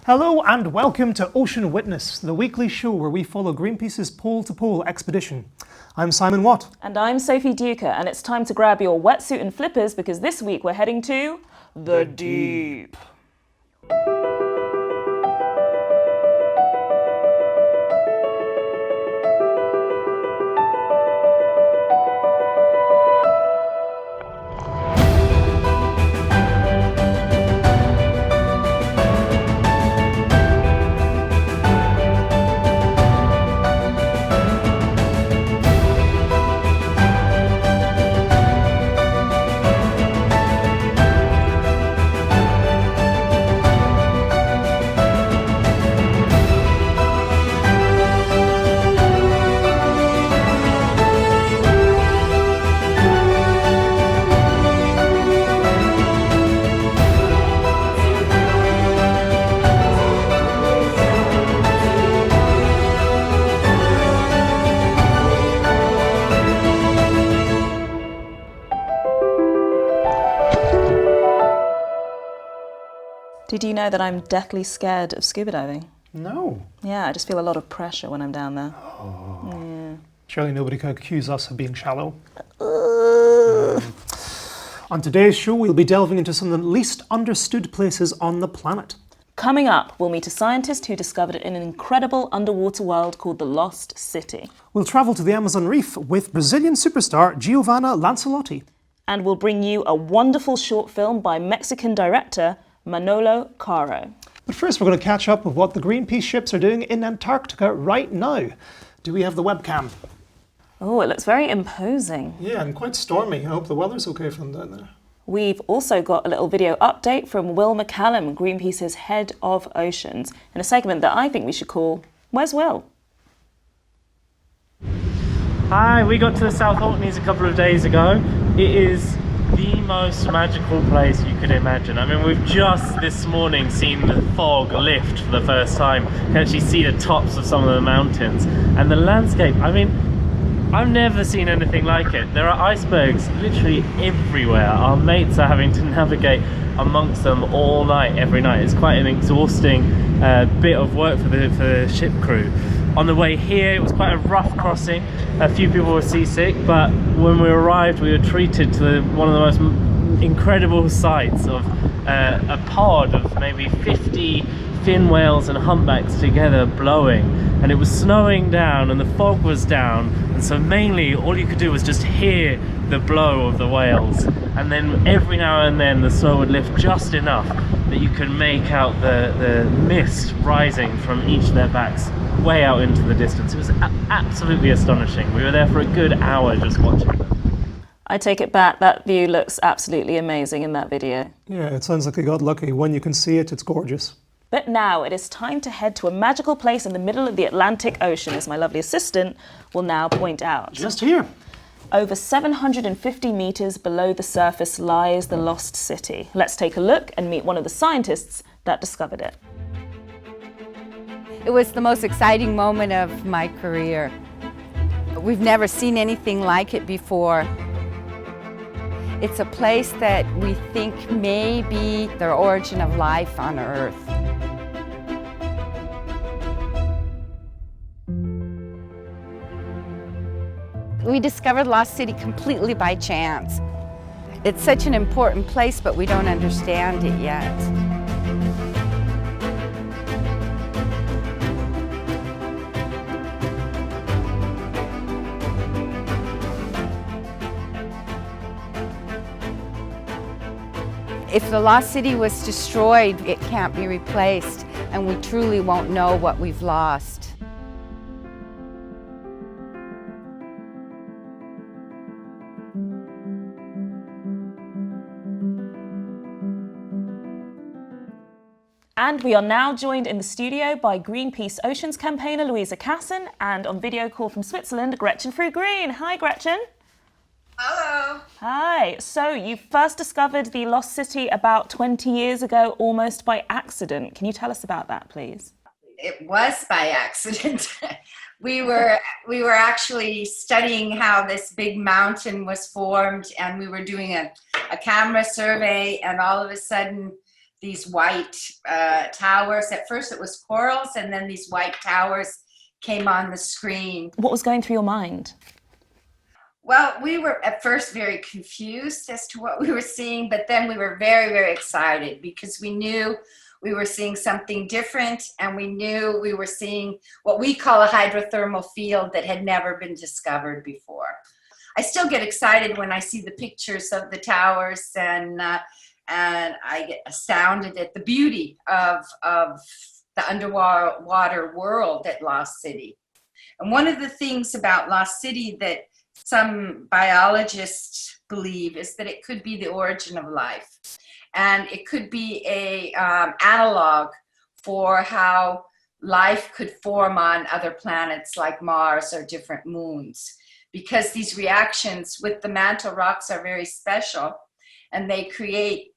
Hello and welcome to Ocean Witness, the weekly show where we follow Greenpeace's pole-to-pole expedition. I'm Simon Watt. And I'm Sophie Duker, and it's time to grab your wetsuit and flippers because this week we're heading to the deep. Did you know that I'm deathly scared of scuba diving? No. Yeah, I just feel a lot of pressure when I'm down there. Oh. Yeah. Surely nobody can accuse us of being shallow. On today's show, we'll be delving into some of the least understood places on the planet. Coming up, we'll meet a scientist who discovered an incredible underwater world called the Lost City. We'll travel to the Amazon Reef with Brazilian superstar Giovanna Lancelotti. And we'll bring you a wonderful short film by Mexican director Manolo Caro. But first, we're going to catch up with what the Greenpeace ships are doing in Antarctica right now. Do we have the webcam? Oh, it looks very imposing. Yeah, and quite stormy. I hope the weather's okay for them down there. We've also got a little video update from Will McCallum, Greenpeace's head of oceans, in a segment that I think we should call Where's Will? Hi, we got to the South Orkneys a couple of days ago. It is the most magical place you could imagine. I mean, we've just this morning seen the fog lift for the first time. You can actually see the tops of some of the mountains. And the landscape, I mean, I've never seen anything like it. There are icebergs literally everywhere. Our mates are having to navigate amongst them all night, every night. It's quite an exhausting bit of work for the ship crew. On the way here, it was quite a rough crossing. A few people were seasick, but when we arrived, we were treated to one of the most incredible sights of a pod of maybe 50 fin whales and humpbacks together blowing. And it was snowing down and the fog was down, and so mainly all you could do was just hear the blow of the whales, and then every now and then the snow would lift just enough that you could make out the mist rising from each of their backs way out into the distance. It was absolutely astonishing. We were there for a good hour just watching them. I take it back, that view looks absolutely amazing in that video. Yeah, it sounds like they got lucky. When you can see it, it's gorgeous. But now it is time to head to a magical place in the middle of the Atlantic Ocean, as my lovely assistant will now point out. Just here. Over 750 metres below the surface lies the Lost City. Let's take a look and meet one of the scientists that discovered it. It was the most exciting moment of my career. We've never seen anything like it before. It's a place that we think may be the origin of life on Earth. We discovered Lost City completely by chance. It's such an important place, but we don't understand it yet. If the Lost City was destroyed, it can't be replaced, and we truly won't know what we've lost. And we are now joined in the studio by Greenpeace Oceans campaigner Louisa Casson, and on video call from Switzerland, Gretchen Fruh-Green. Hi, Gretchen. Hello. Hi. So you first discovered the Lost City about 20 years ago, almost by accident. Can you tell us about that, please? It was by accident. We were actually studying how this big mountain was formed, and we were doing a camera survey, and all of a sudden these white towers. At first it was corals, and then these white towers came on the screen. What was going through your mind? Well, we were at first very confused as to what we were seeing, but then we were very, very excited because we knew we were seeing something different, and we knew we were seeing what we call a hydrothermal field that had never been discovered before. I still get excited when I see the pictures of the towers, and I get astounded at the beauty of the underwater world at Lost City. And one of the things about Lost City that some biologists believe is that it could be the origin of life, and it could be a analog for how life could form on other planets like Mars or different moons, because these reactions with the mantle rocks are very special, and they create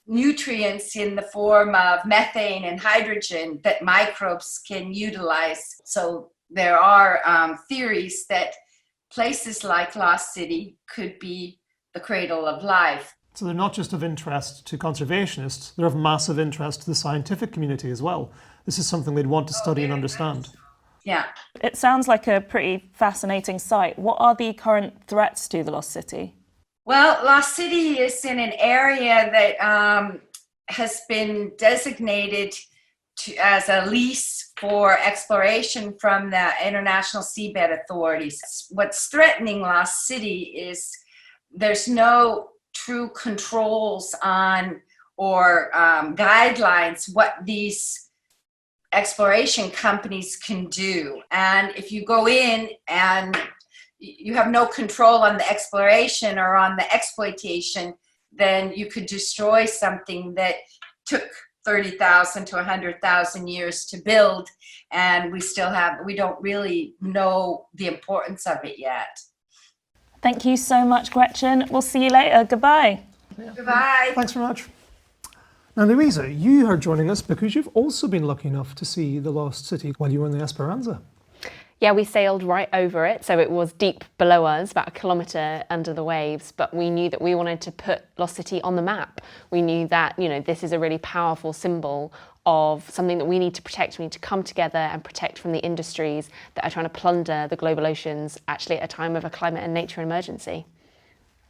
nutrients in the form of methane and hydrogen that microbes can utilize. So there are theories that places like Lost City could be the cradle of life. So they're not just of interest to conservationists, they're of massive interest to the scientific community as well. This is something they'd want to study and understand. Yeah. It sounds like a pretty fascinating site. What are the current threats to the Lost City? Well, Lost City is in an area that has been designated as a lease for exploration from the International Seabed Authorities. What's threatening Lost City is there's no true controls on or guidelines what these exploration companies can do. And if you go in and you have no control on the exploration or on the exploitation, then you could destroy something that took 30,000 to 100,000 years to build, and we don't really know the importance of it yet. Thank you so much, Gretchen. We'll see you later. Goodbye. Goodbye. Thanks very much. Now, Louisa, you are joining us because you've also been lucky enough to see the Lost City while you were in the Esperanza. Yeah, we sailed right over it, so it was deep below us, about a kilometre under the waves, but we knew that we wanted to put Lost City on the map. We knew that, this is a really powerful symbol of something that we need to protect. We need to come together and protect from the industries that are trying to plunder the global oceans, actually at a time of a climate and nature emergency.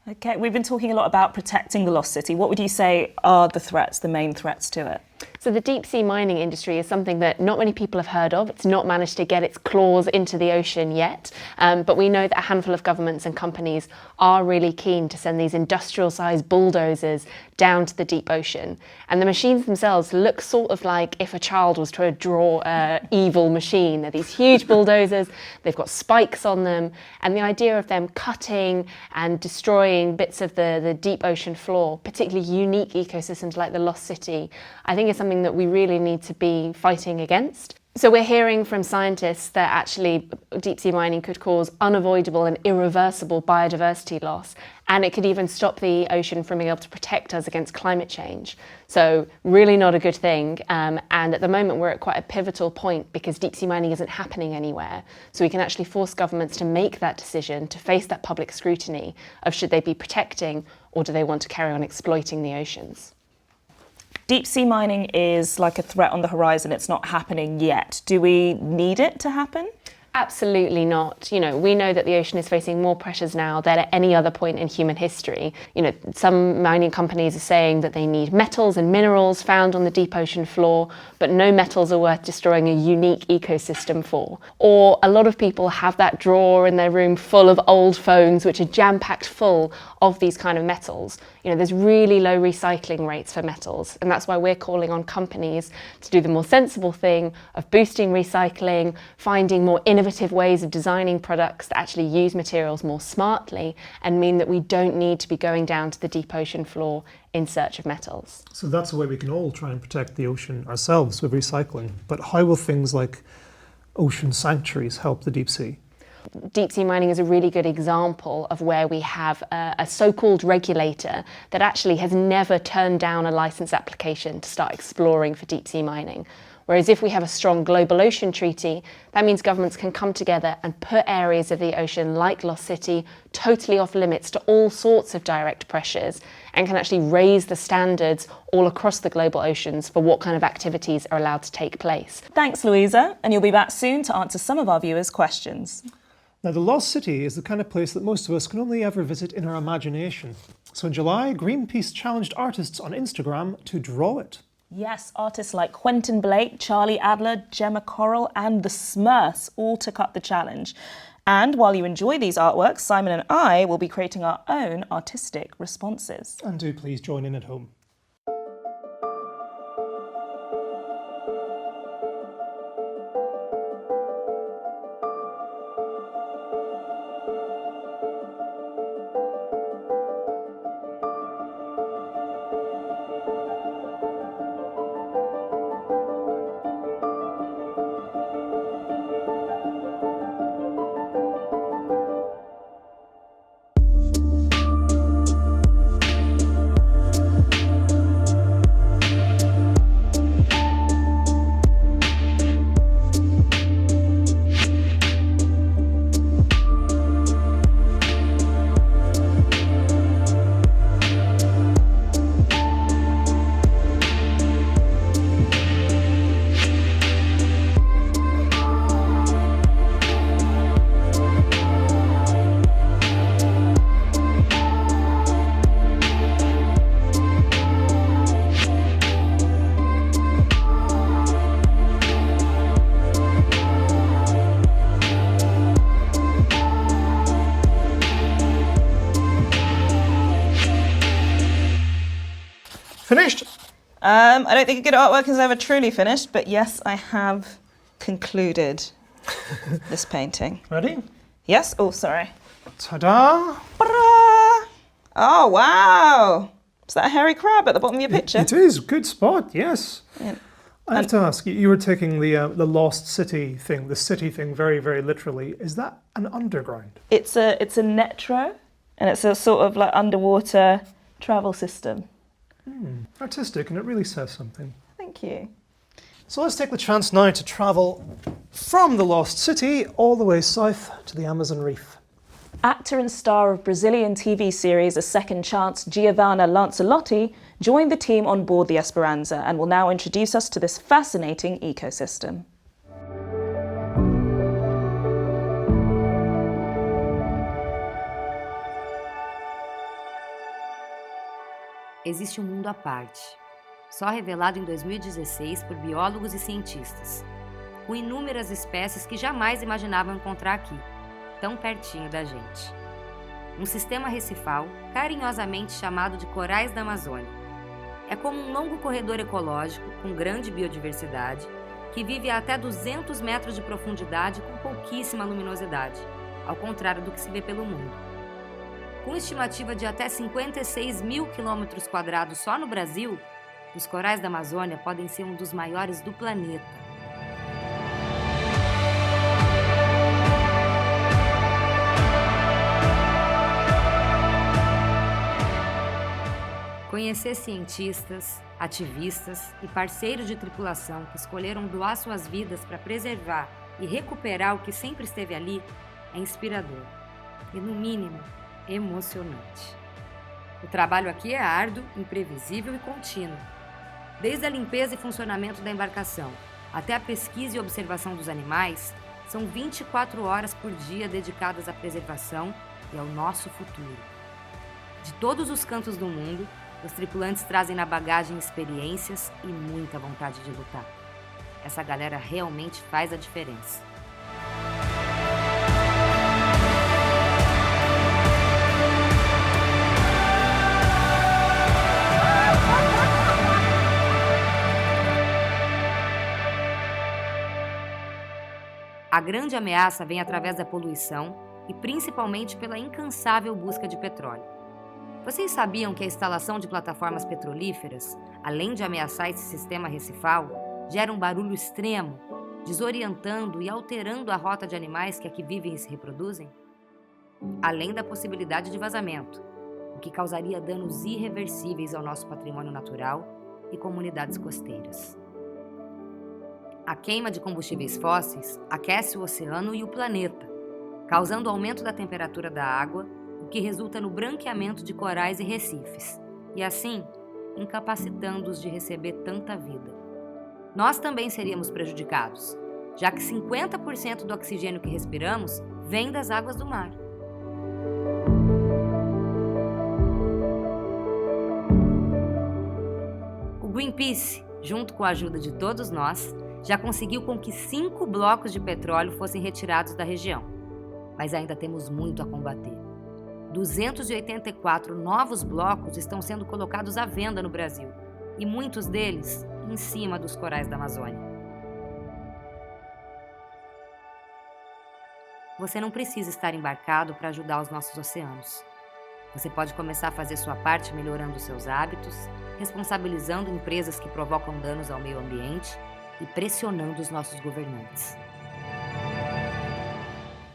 Okay, we've been talking a lot about protecting the Lost City. What would you say are the main threats to it? So the deep sea mining industry is something that not many people have heard of. It's not managed to get its claws into the ocean yet, but we know that a handful of governments and companies are really keen to send these industrial-sized bulldozers down to the deep ocean. And the machines themselves look sort of like if a child was to draw an evil machine. They're these huge bulldozers, they've got spikes on them, and the idea of them cutting and destroying bits of the deep ocean floor, particularly unique ecosystems like the Lost City, I think is something that we really need to be fighting against. So we're hearing from scientists that actually deep sea mining could cause unavoidable and irreversible biodiversity loss, and it could even stop the ocean from being able to protect us against climate change. So really not a good thing, and at the moment we're at quite a pivotal point because deep sea mining isn't happening anywhere. So we can actually force governments to make that decision, to face that public scrutiny of should they be protecting or do they want to carry on exploiting the oceans. Deep sea mining is like a threat on the horizon. It's not happening yet. Do we need it to happen? Absolutely not. We know that the ocean is facing more pressures now than at any other point in human history. Some mining companies are saying that they need metals and minerals found on the deep ocean floor, but no metals are worth destroying a unique ecosystem for. Or a lot of people have that drawer in their room full of old phones which are jam-packed full of these kind of metals. There's really low recycling rates for metals, and that's why we're calling on companies to do the more sensible thing of boosting recycling, finding more innovative ways of designing products that actually use materials more smartly and mean that we don't need to be going down to the deep ocean floor in search of metals. So that's the way we can all try and protect the ocean ourselves with recycling. But how will things like ocean sanctuaries help the deep sea? Deep sea mining is a really good example of where we have a so-called regulator that actually has never turned down a license application to start exploring for deep sea mining. Whereas if we have a strong global ocean treaty, that means governments can come together and put areas of the ocean like Lost City totally off limits to all sorts of direct pressures, and can actually raise the standards all across the global oceans for what kind of activities are allowed to take place. Thanks, Louisa, and you'll be back soon to answer some of our viewers' questions. Now, the Lost City is the kind of place that most of us can only ever visit in our imagination. So in July, Greenpeace challenged artists on Instagram to draw it. Yes, artists like Quentin Blake, Charlie Adler, Gemma Corral and the Smurfs all took up the challenge. And while you enjoy these artworks, Simon and I will be creating our own artistic responses. And do please join in at home. Finished? I don't think a good artwork is ever truly finished, but yes, I have concluded this painting. Ready? Yes? Oh, sorry. Ta-da! Ta-da! Oh, wow! Is that a hairy crab at the bottom of your picture? It is. Good spot, yes. Yeah. I have to ask, you were taking the Lost City thing, the city thing very, very literally. Is that an underground? It's a netro, and it's a sort of like underwater travel system. Artistic, and it really says something. Thank you. So let's take the chance now to travel from the Lost City all the way south to the Amazon Reef. Actor and star of Brazilian TV series A Second Chance, Giovanna Lancelotti, joined the team on board the Esperanza and will now introduce us to this fascinating ecosystem. Existe um mundo à parte, só revelado em 2016 por biólogos e cientistas, com inúmeras espécies que jamais imaginavam encontrar aqui, tão pertinho da gente. Um sistema recifal, carinhosamente chamado de corais da Amazônia. É como um longo corredor ecológico com grande biodiversidade, que vive a até 200 metros de profundidade com pouquíssima luminosidade, ao contrário do que se vê pelo mundo. Com estimativa de até 56 mil quilômetros quadrados só no Brasil, os corais da Amazônia podem ser um dos maiores do planeta. Conhecer cientistas, ativistas e parceiros de tripulação que escolheram doar suas vidas para preservar e recuperar o que sempre esteve ali é inspirador e, no mínimo, emocionante. O trabalho aqui é árduo, imprevisível e contínuo. Desde a limpeza e funcionamento da embarcação até a pesquisa e observação dos animais, são 24 horas por dia dedicadas à preservação e ao nosso futuro. De todos os cantos do mundo, os tripulantes trazem na bagagem experiências e muita vontade de lutar. Essa galera realmente faz a diferença. A grande ameaça vem através da poluição e principalmente pela incansável busca de petróleo. Vocês sabiam que a instalação de plataformas petrolíferas, além de ameaçar esse sistema recifal, gera um barulho extremo, desorientando e alterando a rota de animais que aqui vivem e se reproduzem? Além da possibilidade de vazamento, o que causaria danos irreversíveis ao nosso patrimônio natural e comunidades costeiras. A queima de combustíveis fósseis aquece o oceano e o planeta, causando aumento da temperatura da água, o que resulta no branqueamento de corais e recifes, e assim, incapacitando-os de receber tanta vida. Nós também seríamos prejudicados, já que 50% do oxigênio que respiramos vem das águas do mar. O Greenpeace, junto com a ajuda de todos nós, já conseguiu com que 5 blocos de petróleo fossem retirados da região. Mas ainda temos muito a combater. 284 novos blocos estão sendo colocados à venda no Brasil, e muitos deles em cima dos corais da Amazônia. Você não precisa estar embarcado para ajudar os nossos oceanos. Você pode começar a fazer sua parte melhorando seus hábitos, responsabilizando empresas que provocam danos ao meio ambiente e pressionando os nossos governantes.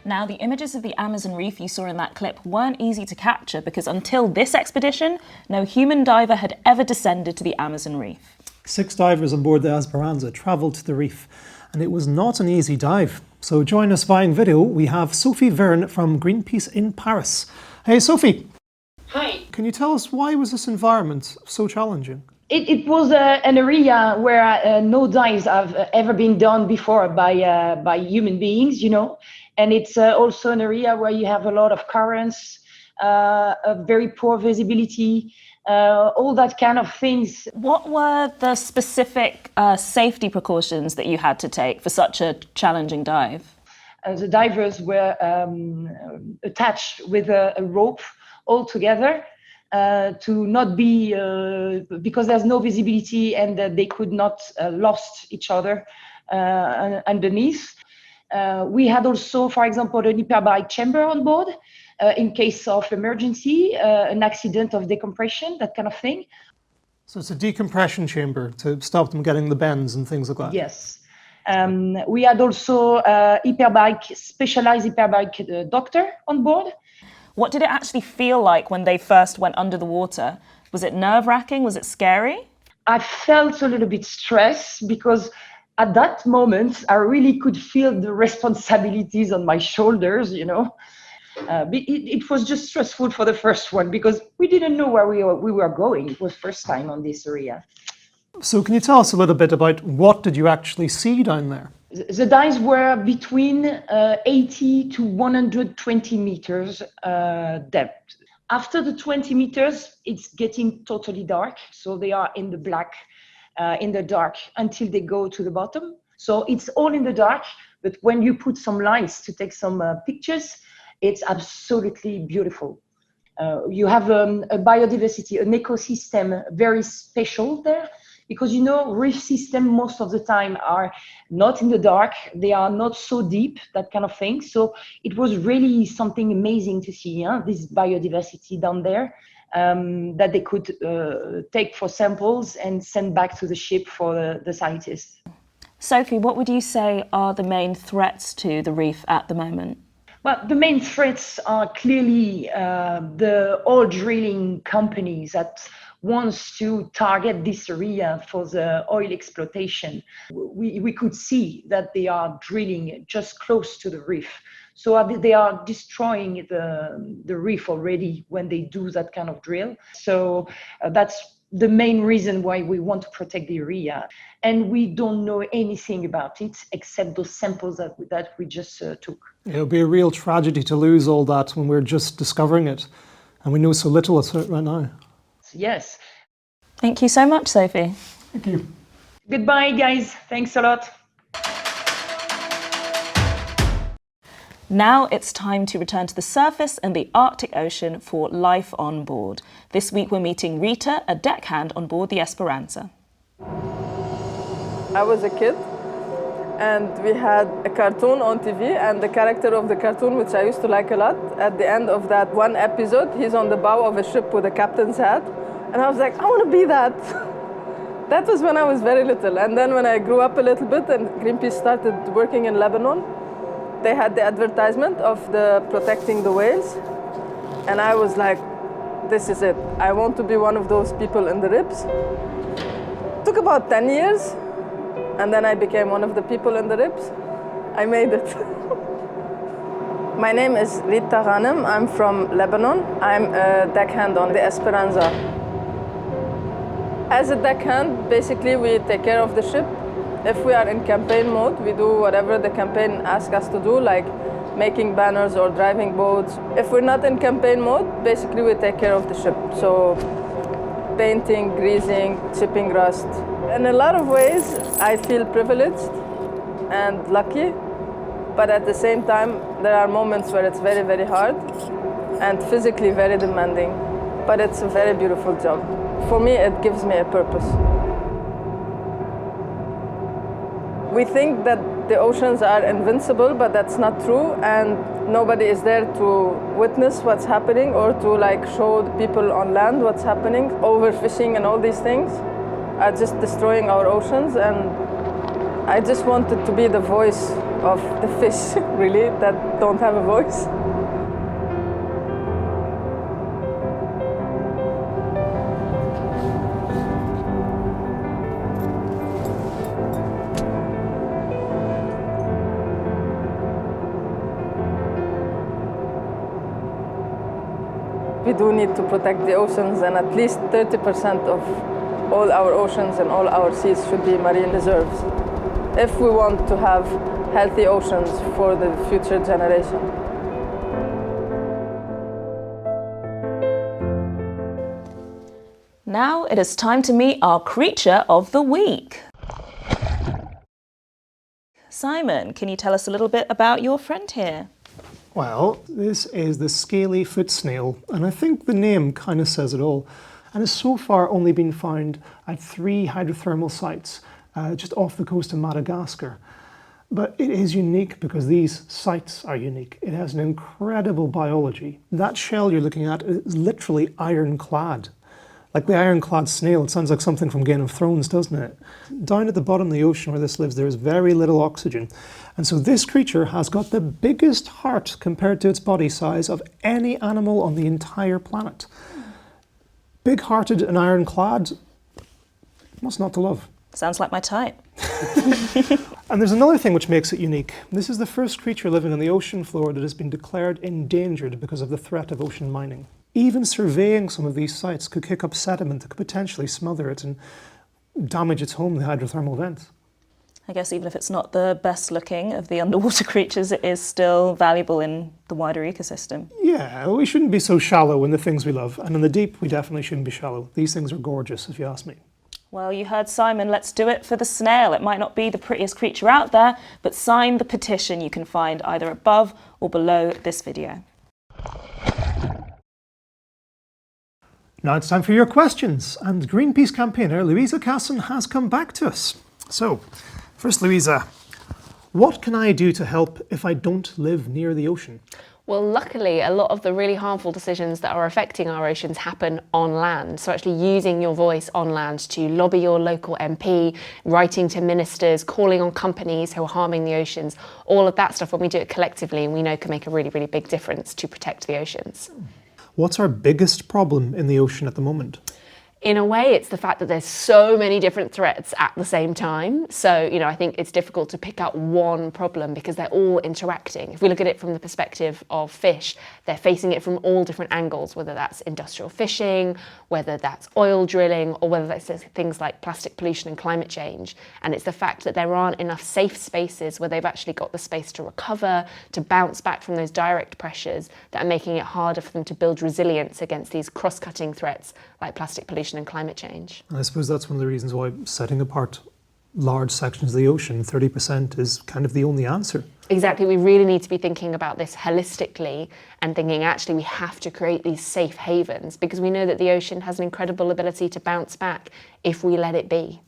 Now, the images of the Amazon reef you saw in that clip weren't easy to capture because until this expedition, no human diver had ever descended to the Amazon reef. 6 divers on board the Esperanza travelled to the reef, and it was not an easy dive. So join us via video. We have Sophie Verne from Greenpeace in Paris. Hey, Sophie. Hi. Can you tell us why was this environment so challenging? It was an area where no dives have ever been done before by human beings, you know, and it's also an area where you have a lot of currents, a very poor visibility, all that kind of things. What were the specific safety precautions that you had to take for such a challenging dive? The divers were attached with a rope all together. To not be, because there's no visibility and they could not lost each other underneath. We had also, for example, an hyperbaric chamber on board in case of emergency, an accident of decompression, that kind of thing. So it's a decompression chamber to stop them getting the bends and things like that? Yes. We had also specialized hyperbaric doctor on board. What did it actually feel like when they first went under the water? Was it nerve-wracking? Was it scary? I felt a little bit stressed because at that moment, I really could feel the responsibilities on my shoulders, you know. It was just stressful for the first one because we didn't know where we were going. It was first time on this area. So can you tell us a little bit about what did you actually see down there? The dives were between 80 to 120 meters depth. After the 20 meters, it's getting totally dark. So they are in the black, in the dark until they go to the bottom. So it's all in the dark, but when you put some lights to take some pictures, it's absolutely beautiful. You have a biodiversity, an ecosystem very special there. Because, you know, reef systems most of the time are not in the dark, they are not so deep, that kind of thing. So it was really something amazing to see, this biodiversity down there that they could take for samples and send back to the ship for the scientists. Sophie, what would you say are the main threats to the reef at the moment? Well, the main threats are clearly the oil drilling companies that wants to target this area for the oil exploitation. We could see that they are drilling just close to the reef. So they are destroying the reef already when they do that kind of drill. So that's the main reason why we want to protect the area. And we don't know anything about it except those samples that we just took. It would be a real tragedy to lose all that when we're just discovering it. And we know so little of it right now. Yes. Thank you so much, Sophie. Thank you. Goodbye, guys. Thanks a lot. Now it's time to return to the surface and the Arctic Ocean for life on board. This week we're meeting Rita, a deckhand on board the Esperanza. I was a kid and we had a cartoon on TV, and the character of the cartoon, which I used to like a lot, at the end of that one episode, he's on the bow of a ship with a captain's hat. And I was like, I want to be that. That was when I was very little. And then when I grew up a little bit and Greenpeace started working in Lebanon, they had the advertisement of the protecting the whales. And I was like, this is it. I want to be one of those people in the ribs. It took about 10 years. and then I became one of the people in the ribs. I made it. My name is Rita Ghanem. I'm from Lebanon. I'm a deckhand on the Esperanza. As a deckhand, basically we take care of the ship. If we are in campaign mode, we do whatever the campaign asks us to do, like making banners or driving boats. If we're not in campaign mode, basically we take care of the ship. So painting, greasing, chipping rust. In a lot of ways, I feel privileged and lucky, but at the same time, there are moments where it's very, very hard and physically very demanding, but it's a very beautiful job. For me, it gives me a purpose. We think that the oceans are invincible, but that's not true, and nobody is there to witness what's happening or to like show the people on land what's happening. Overfishing and all these things are just destroying our oceans, and I just wanted to be the voice of the fish, really, that don't have a voice. We do need to protect the oceans, and at least 30% of all our oceans and all our seas should be marine reserves if we want to have healthy oceans for the future generation. Now it is time to meet our creature of the week. Simon, can you tell us a little bit about your friend here? Well, this is the scaly foot snail, and I think the name kind of says it all, and has so far only been found at 3 hydrothermal sites just off the coast of Madagascar. But it is unique because these sites are unique. It has an incredible biology. That shell you're looking at is literally ironclad. Like the ironclad snail, it sounds like something from Game of Thrones, doesn't it? Down at the bottom of the ocean where this lives, there is very little oxygen. And so this creature has got the biggest heart compared to its body size of any animal on the entire planet. Big-hearted and ironclad, what's not to love? Sounds like my type. And there's another thing which makes it unique. This is the first creature living on the ocean floor that has been declared endangered because of the threat of ocean mining. Even surveying some of these sites could kick up sediment that could potentially smother it and damage its home, the hydrothermal vent. I guess even if it's not the best looking of the underwater creatures, it is still valuable in the wider ecosystem. Yeah, we shouldn't be so shallow in the things we love. And in the deep, we definitely shouldn't be shallow. These things are gorgeous, if you ask me. Well, you heard Simon, let's do it for the snail. It might not be the prettiest creature out there, but sign the petition you can find either above or below this video. Now it's time for your questions, and Greenpeace campaigner Louisa Casson has come back to us. So, first Louisa, what can I do to help if I don't live near the ocean? Well, luckily, a lot of the really harmful decisions that are affecting our oceans happen on land. So actually using your voice on land to lobby your local MP, writing to ministers, calling on companies who are harming the oceans, all of that stuff, when we do it collectively, we know can make a really, really big difference to protect the oceans. What's our biggest problem in the ocean at the moment? In a way, it's the fact that there's so many different threats at the same time. So, I think it's difficult to pick out one problem because they're all interacting. If we look at it from the perspective of fish, they're facing it from all different angles, whether that's industrial fishing, whether that's oil drilling, or whether that's things like plastic pollution and climate change. And it's the fact that there aren't enough safe spaces where they've actually got the space to recover, to bounce back from those direct pressures that are making it harder for them to build resilience against these cross-cutting threats like plastic pollution and climate change. I suppose that's one of the reasons why setting apart large sections of the ocean, 30%, is kind of the only answer. Exactly, we really need to be thinking about this holistically and thinking actually we have to create these safe havens because we know that the ocean has an incredible ability to bounce back if we let it be.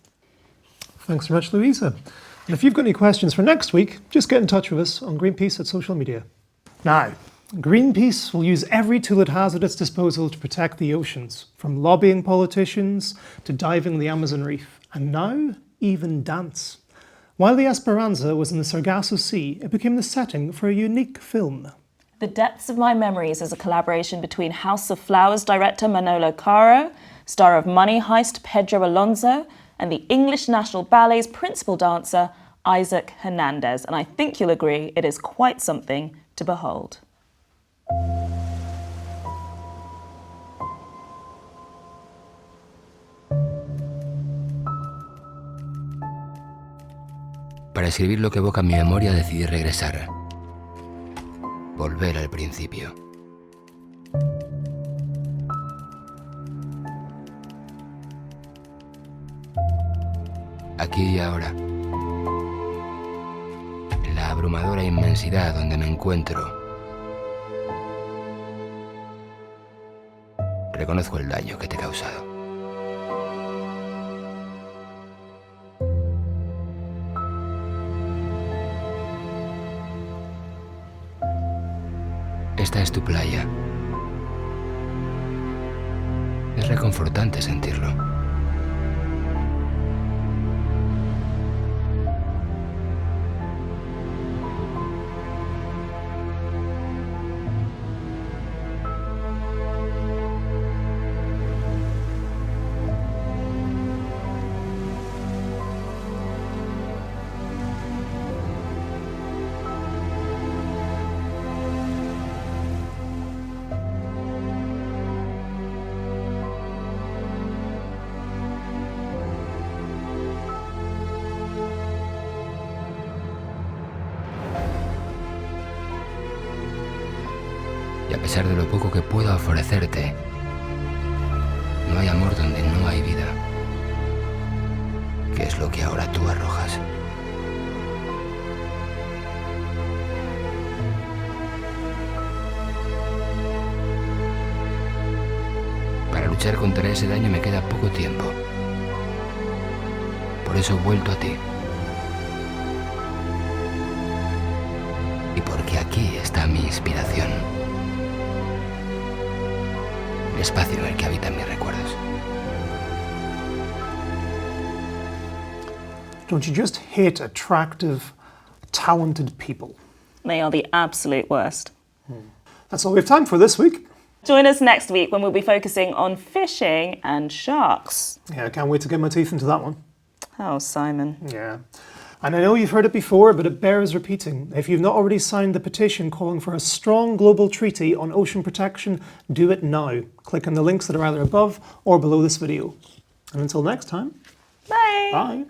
Thanks very much, Louisa. And if you've got any questions for next week, just get in touch with us on Greenpeace at social media. Now, Greenpeace will use every tool it has at its disposal to protect the oceans, from lobbying politicians to diving the Amazon reef, and now even dance. While the Esperanza was in the Sargasso Sea, it became the setting for a unique film. The Depths of My Memories is a collaboration between House of Flowers director Manolo Caro, star of Money Heist Pedro Alonso, and the English National Ballet's principal dancer, Isaac Hernandez. And I think you'll agree it is quite something to behold. Para escribir lo que evoca mi memoria decidí regresar. Volver al principio. Aquí y ahora. En la abrumadora inmensidad donde me encuentro. Reconozco el daño que te he causado. Esta es tu playa. Es reconfortante sentirlo. Y a pesar de lo poco que pueda ofrecerte, no hay amor donde no hay vida, que es lo que ahora tú arrojas. Para luchar contra ese daño me queda poco tiempo. Por eso he vuelto a ti. Y porque aquí está mi inspiración. El espacio en el que habitan mis recuerdos. Don't you just hate attractive, talented people? They are the absolute worst. That's all we have time for this week. Join us next week when we'll be focusing on fishing and sharks. Yeah, I can't wait to get my teeth into that one. Oh, Simon. Yeah. And I know you've heard it before, but it bears repeating. If you've not already signed the petition calling for a strong global treaty on ocean protection, do it now. Click on the links that are either above or below this video. And until next time, Bye. bye.